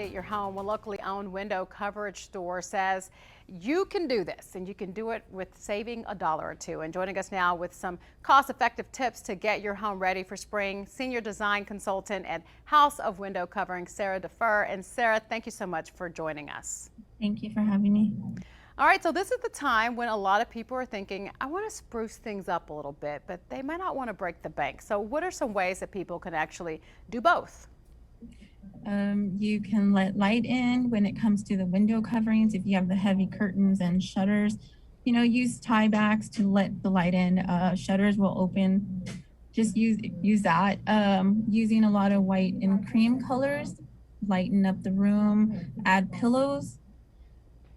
At your home, a locally owned window coverage store says you can do this and you can do it with saving $1 or $2. And joining us now with some cost-effective tips to get your home ready for spring, senior design consultant at House of Window Covering, Sarah Defer. And Sarah, thank you so much for joining us. Thank you for having me. All right, so this is the time when a lot of people are thinking, I want to spruce things up a little bit, but they might not want to break the bank. So what are some ways that people can actually do both? You can let light in when it comes to the window coverings. If you have the heavy curtains and shutters, use tie backs to let the light in. Shutters will open. Just use that. Using a lot of white and cream colors, lighten up the room. Add pillows.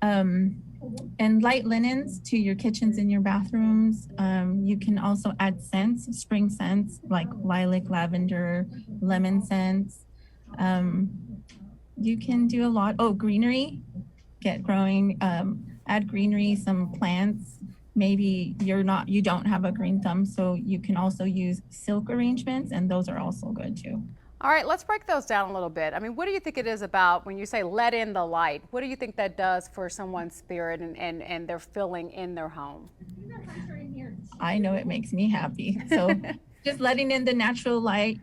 And light linens to your kitchens and your bathrooms. You can also add scents, spring scents like lilac, lavender, lemon scents. You can do a lot. Oh, greenery, get growing. Add greenery, some plants. Maybe you don't have a green thumb, so you can also use silk arrangements, and those are also good too. All right, let's break those down a little bit. I mean, what do you think it is about when you say let in the light? What do you think that does for someone's spirit and their feeling in their home? I know it makes me happy. So just letting in the natural light,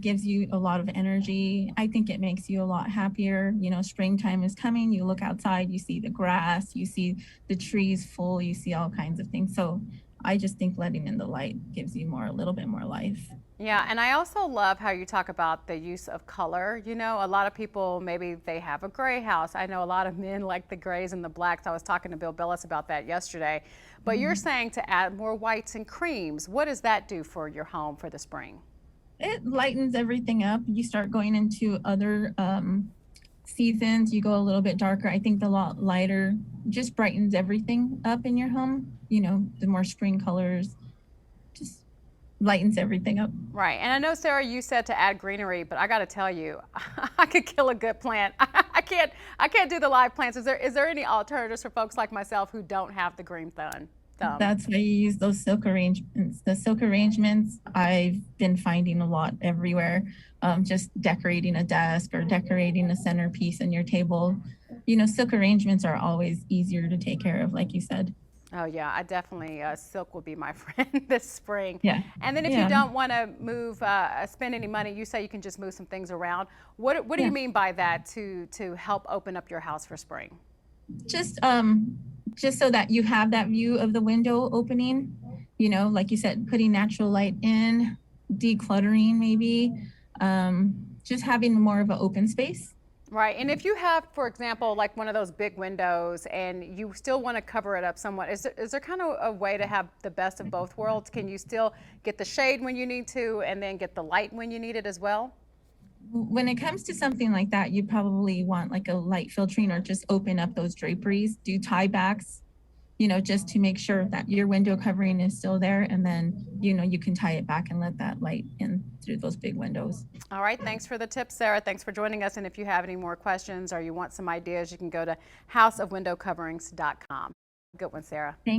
gives you a lot of energy. I think it makes you a lot happier. Springtime is coming. You look outside, you see the grass, you see the trees full, you see all kinds of things. So I just think letting in the light gives you a little bit more life. Yeah, and I also love how you talk about the use of color. A lot of people, maybe they have a gray house. I know a lot of men like the grays and the blacks. I was talking to Bill Billis about that yesterday. But you're saying to add more whites and creams. What does that do for your home for the spring? It lightens everything up. You start going into other seasons, you go a little bit darker. I think the lot lighter just brightens everything up in your home. The more spring colors, just lightens everything up. Right. And I know, Sarah, you said to add greenery, but I got to tell you, I could kill a good plant. I can't do the live plants. Is there any alternatives for folks like myself who don't have the green thumb? That's why you use those silk arrangements. The silk arrangements I've been finding a lot everywhere. Just decorating a desk or decorating a centerpiece in your table. Silk arrangements are always easier to take care of, like you said. Oh yeah, I definitely, silk will be my friend this spring. Yeah. And then if you don't want to move, spend any money, you say you can just move some things around. What do you mean by that to help open up your house for spring? Just so that you have that view of the window opening, like you said, putting natural light in, decluttering maybe, just having more of an open space. Right. And if you have, for example, like one of those big windows and you still want to cover it up somewhat, is there kind of a way to have the best of both worlds? Can you still get the shade when you need to and then get the light when you need it as well? When it comes to something like that, you probably want like a light filtering or just open up those draperies, do tie backs, just to make sure that your window covering is still there. And then, you can tie it back and let that light in through those big windows. All right. Thanks for the tips, Sarah. Thanks for joining us. And if you have any more questions or you want some ideas, you can go to houseofwindowcoverings.com. Good one, Sarah. Thank